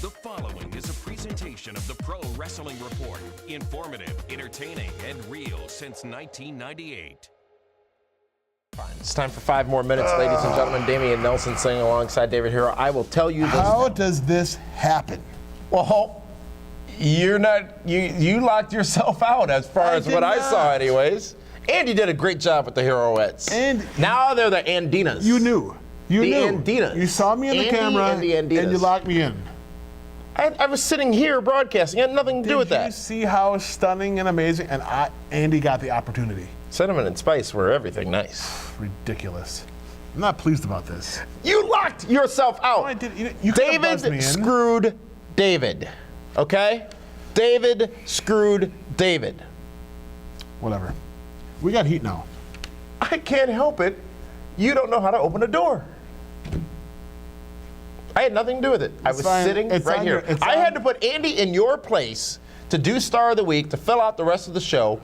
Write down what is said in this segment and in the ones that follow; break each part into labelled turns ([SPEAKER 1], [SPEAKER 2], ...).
[SPEAKER 1] The following is a presentation of the Pro Wrestling Report. Informative, entertaining, and real since 1998.
[SPEAKER 2] It's time for 5 more minutes, ladies and gentlemen. Damian Nelson singing alongside David Hero. I will tell you this.
[SPEAKER 3] How does this happen?
[SPEAKER 2] Well, you're not. You locked yourself out as far as what I saw, anyways. Andy did a great job with the Heroettes.
[SPEAKER 3] And
[SPEAKER 2] now they're the Andinas.
[SPEAKER 3] You knew. You knew.
[SPEAKER 2] Andinas.
[SPEAKER 3] You saw me in the camera,
[SPEAKER 2] and the Andinas.
[SPEAKER 3] and you locked me in.
[SPEAKER 2] I was sitting here broadcasting. It had nothing to do with that.
[SPEAKER 3] Did you see how stunning and amazing? And Andy got the opportunity.
[SPEAKER 2] Cinnamon and spice were everything nice.
[SPEAKER 3] Ridiculous. I'm not pleased about this.
[SPEAKER 2] You locked yourself out.
[SPEAKER 3] No, I did. You could have buzzed me in.
[SPEAKER 2] David screwed David. Okay? David screwed David.
[SPEAKER 3] Whatever. We got heat now.
[SPEAKER 2] I can't help it. You don't know how to open a door. I had nothing to do with it. I was sitting right here. I had to put Andy in your place to do Star of the Week, to fill out the rest of the show.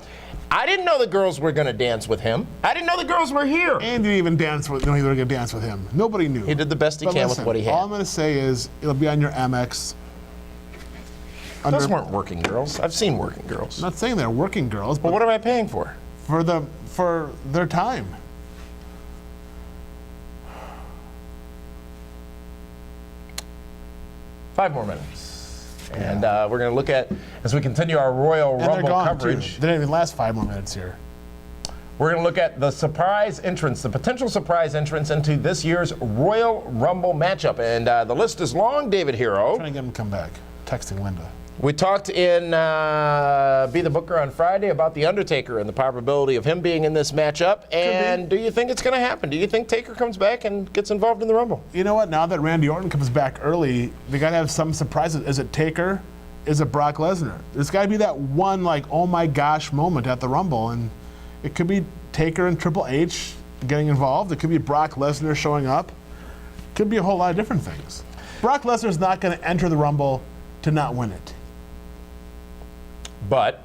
[SPEAKER 2] I didn't know the girls were going to dance with him. I didn't know the girls were here.
[SPEAKER 3] Andy didn't even dance with. No, he was going to dance with him. Nobody knew.
[SPEAKER 2] He did the best he can with what he had.
[SPEAKER 3] All I'm going to say is it'll be on your Amex.
[SPEAKER 2] Those weren't working girls. I've seen working girls.
[SPEAKER 3] I'm not saying they're working girls, but
[SPEAKER 2] what am I paying for?
[SPEAKER 3] For their time.
[SPEAKER 2] Five more minutes. And we're going to look at, as we continue our Royal Rumble coverage.
[SPEAKER 3] They didn't even last 5 more minutes here.
[SPEAKER 2] We're going to look at the surprise entrance, the potential surprise entrance into this year's Royal Rumble matchup. And the list is long, David Hero.
[SPEAKER 3] Trying to get him to come back. Texting Linda.
[SPEAKER 2] We talked in Be the Booker on Friday about The Undertaker and the probability of him being in this matchup. And do you think it's going to happen? Do you think Taker comes back and gets involved in the Rumble?
[SPEAKER 3] You know what? Now that Randy Orton comes back early, they got to have some surprises. Is it Taker? Is it Brock Lesnar? There's got to be that one, like, oh my gosh moment at the Rumble. And it could be Taker and Triple H getting involved. It could be Brock Lesnar showing up. It could be a whole lot of different things. Brock Lesnar's not going to enter the Rumble to not win it.
[SPEAKER 2] But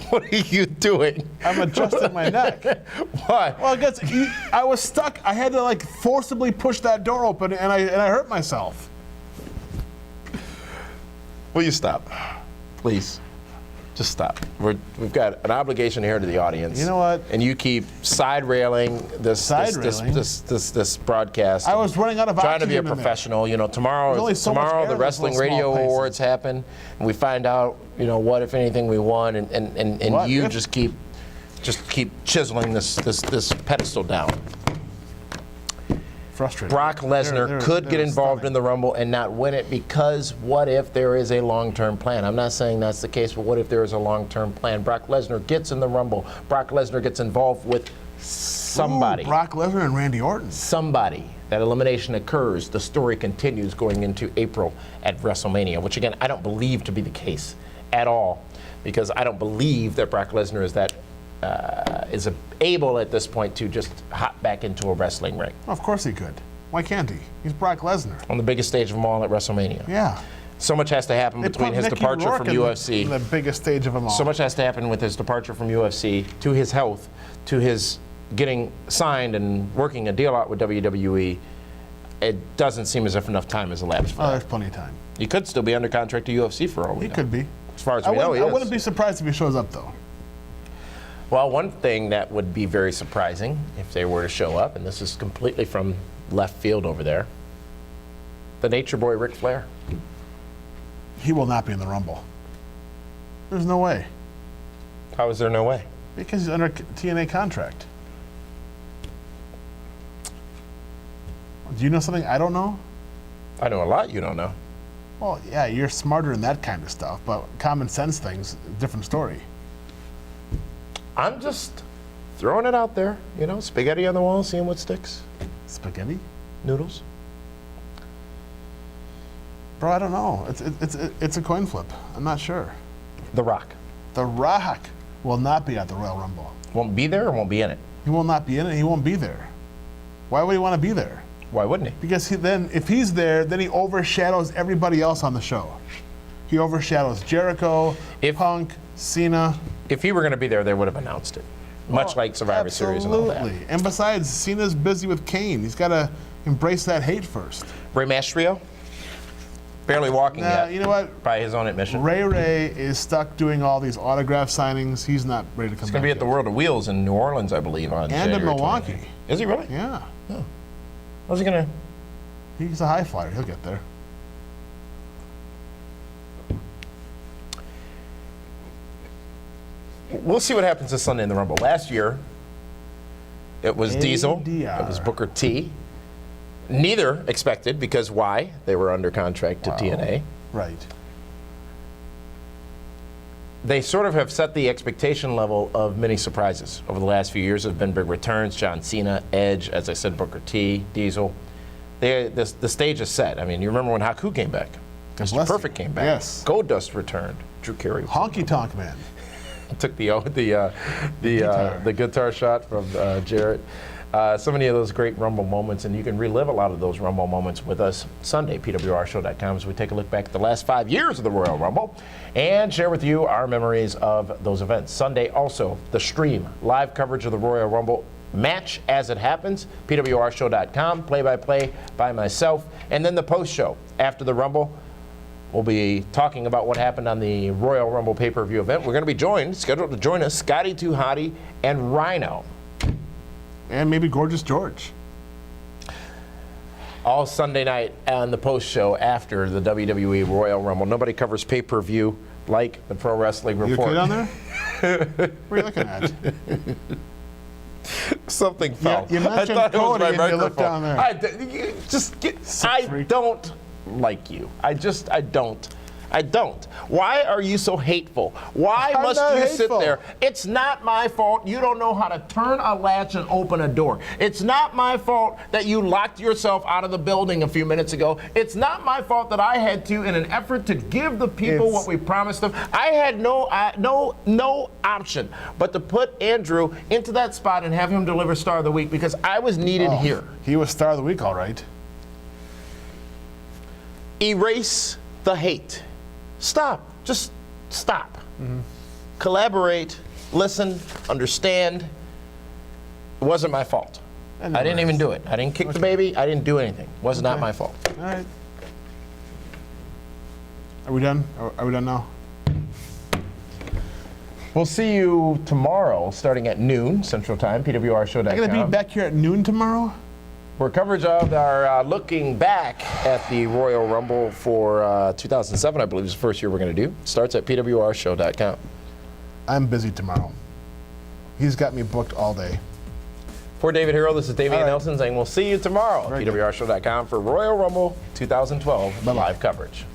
[SPEAKER 2] what are you doing?
[SPEAKER 3] I'm adjusting my neck.
[SPEAKER 2] Why?
[SPEAKER 3] Well, I was stuck. I had to like forcibly push that door open, and I hurt myself.
[SPEAKER 2] Will you stop, please? Just stop. We've got an obligation here to the audience.
[SPEAKER 3] You know what?
[SPEAKER 2] And you keep side railing this broadcast.
[SPEAKER 3] I was running out of
[SPEAKER 2] trying to be a
[SPEAKER 3] oxygen in
[SPEAKER 2] professional. You know, tomorrow the Wrestling Radio Awards happen, and we find out, you know, what if anything we won, and you just keep chiseling this pedestal down.
[SPEAKER 3] Frustrating.
[SPEAKER 2] Brock Lesnar could get involved in the Rumble and not win it because what if there is a long-term plan? I'm not saying that's the case, but what if there is a long-term plan? Brock Lesnar gets in the Rumble. Brock Lesnar gets involved with somebody.
[SPEAKER 3] Ooh, Brock Lesnar and Randy Orton.
[SPEAKER 2] Somebody. That elimination occurs. The story continues going into April at WrestleMania, which again, I don't believe to be the case at all, because I don't believe that Brock Lesnar is that is able at this point to just hop back into a wrestling ring.
[SPEAKER 3] Well, of course he could. Why can't he? He's Brock Lesnar.
[SPEAKER 2] On the biggest stage of them all at WrestleMania.
[SPEAKER 3] Yeah.
[SPEAKER 2] So much has to happen between his departure from UFC.
[SPEAKER 3] The biggest stage of them all.
[SPEAKER 2] So much has to happen with his departure from UFC, to his health, to his getting signed and working a deal out with WWE. It doesn't seem as if enough time has elapsed for that.
[SPEAKER 3] There's plenty of time.
[SPEAKER 2] He could still be under contract to UFC for all we know.
[SPEAKER 3] He could be.
[SPEAKER 2] As far as we know, he is.
[SPEAKER 3] I wouldn't be surprised if he shows up, though.
[SPEAKER 2] Well, one thing that would be very surprising if they were to show up, and this is completely from left field over there, the Nature Boy Ric Flair.
[SPEAKER 3] He will not be in the Rumble. There's no way.
[SPEAKER 2] How is there no way?
[SPEAKER 3] Because he's under a TNA contract. Do you know something I don't know?
[SPEAKER 2] I know a lot you don't know.
[SPEAKER 3] Well, yeah, you're smarter in that kind of stuff, but common sense things, different story.
[SPEAKER 2] I'm just throwing it out there, you know, spaghetti on the wall, seeing what sticks.
[SPEAKER 3] Spaghetti?
[SPEAKER 2] Noodles?
[SPEAKER 3] Bro, I don't know. It's a coin flip. I'm not sure.
[SPEAKER 2] The Rock.
[SPEAKER 3] The Rock will not be at the Royal Rumble.
[SPEAKER 2] Won't be there or won't be in it?
[SPEAKER 3] He will not be in it. He won't be there. Why would he want to be there?
[SPEAKER 2] Why wouldn't he?
[SPEAKER 3] Because if he's there, then he overshadows everybody else on the show. He overshadows Jericho, Punk, Cena.
[SPEAKER 2] If he were going to be there, they would have announced it. Much like Survivor Series and all that.
[SPEAKER 3] Absolutely. And besides, Cena's busy with Kane. He's got to embrace that hate first.
[SPEAKER 2] Rey Mysterio? Barely walking yet.
[SPEAKER 3] You know what?
[SPEAKER 2] By his own admission.
[SPEAKER 3] Ray is stuck doing all these autograph signings. He's not ready to come back.
[SPEAKER 2] He's going to be at the
[SPEAKER 3] yet.
[SPEAKER 2] World of Wheels in New Orleans, I believe, on
[SPEAKER 3] And
[SPEAKER 2] January
[SPEAKER 3] in Milwaukee.
[SPEAKER 2] 28th. Is he really?
[SPEAKER 3] Yeah.
[SPEAKER 2] How's he going to?
[SPEAKER 3] He's a high flyer. He'll get there.
[SPEAKER 2] We'll see what happens this Sunday in the Rumble. Last year, it was Diesel.
[SPEAKER 3] ADR.
[SPEAKER 2] It was Booker T. Neither expected, because why? They were under contract to TNA.
[SPEAKER 3] Right.
[SPEAKER 2] They sort of have set the expectation level of many surprises. Over the last few years, there have been big returns. John Cena, Edge, as I said, Booker T, Diesel. The stage is set. I mean, you remember when Haku came back? Mr.
[SPEAKER 3] bless
[SPEAKER 2] Perfect
[SPEAKER 3] you.
[SPEAKER 2] came back.
[SPEAKER 3] Yes.
[SPEAKER 2] Goldust returned. Drew Carey
[SPEAKER 3] Honky Tonk Man.
[SPEAKER 2] took the guitar shot from Jarrett. So many of those great Rumble moments, and you can relive a lot of those Rumble moments with us Sunday, PWRshow.com, as we take a look back at the last 5 years of the Royal Rumble and share with you our memories of those events. Sunday, also, the stream, live coverage of the Royal Rumble match as it happens, PWRshow.com, play-by-play by myself, and then the post-show after the Rumble. We'll be talking about what happened on the Royal Rumble pay-per-view event. We're going to be scheduled to join us, Scotty 2 Hottie and Rhino.
[SPEAKER 3] And maybe Gorgeous George.
[SPEAKER 2] All Sunday night on the post show after the WWE Royal Rumble. Nobody covers pay-per-view like the Pro Wrestling
[SPEAKER 3] You
[SPEAKER 2] Report.
[SPEAKER 3] okay down there? What are you looking at?
[SPEAKER 2] Something fell.
[SPEAKER 3] You mentioned
[SPEAKER 2] I thought it was
[SPEAKER 3] Cody
[SPEAKER 2] my
[SPEAKER 3] and you
[SPEAKER 2] microphone.
[SPEAKER 3] looked down there.
[SPEAKER 2] I
[SPEAKER 3] freak.
[SPEAKER 2] don't like you. I don't. Why are you so hateful? Why
[SPEAKER 3] I'm
[SPEAKER 2] must
[SPEAKER 3] not
[SPEAKER 2] you sit
[SPEAKER 3] hateful.
[SPEAKER 2] there? It's not my fault you don't know how to turn a latch and open a door. It's not my fault that you locked yourself out of the building a few minutes ago. It's not my fault that I had to, in an effort to give the people what we promised them, I had no option but to put Andrew into that spot and have him deliver Star of the Week because I was needed here.
[SPEAKER 3] He was Star of the Week, all right.
[SPEAKER 2] Erase the hate. Stop. Just stop. Collaborate, listen, understand. It wasn't my fault. I didn't even do it. I didn't kick the baby. I didn't do anything. It was not my fault.
[SPEAKER 3] All right. Are we done? Are we done now?
[SPEAKER 2] We'll see you tomorrow starting at noon Central Time, PWRshow.com.
[SPEAKER 3] I'm going to be back here at noon tomorrow?
[SPEAKER 2] For coverage of our looking back at the Royal Rumble for 2007, I believe is the first year we're going to do. Starts at PWRshow.com.
[SPEAKER 3] I'm busy tomorrow. He's got me booked all day.
[SPEAKER 2] For David Hero, this is Damian
[SPEAKER 3] All right.
[SPEAKER 2] Nelson saying we'll see you tomorrow
[SPEAKER 3] Very
[SPEAKER 2] at
[SPEAKER 3] good.
[SPEAKER 2] PWRshow.com for Royal Rumble 2012
[SPEAKER 3] Bye-bye.
[SPEAKER 2] live coverage.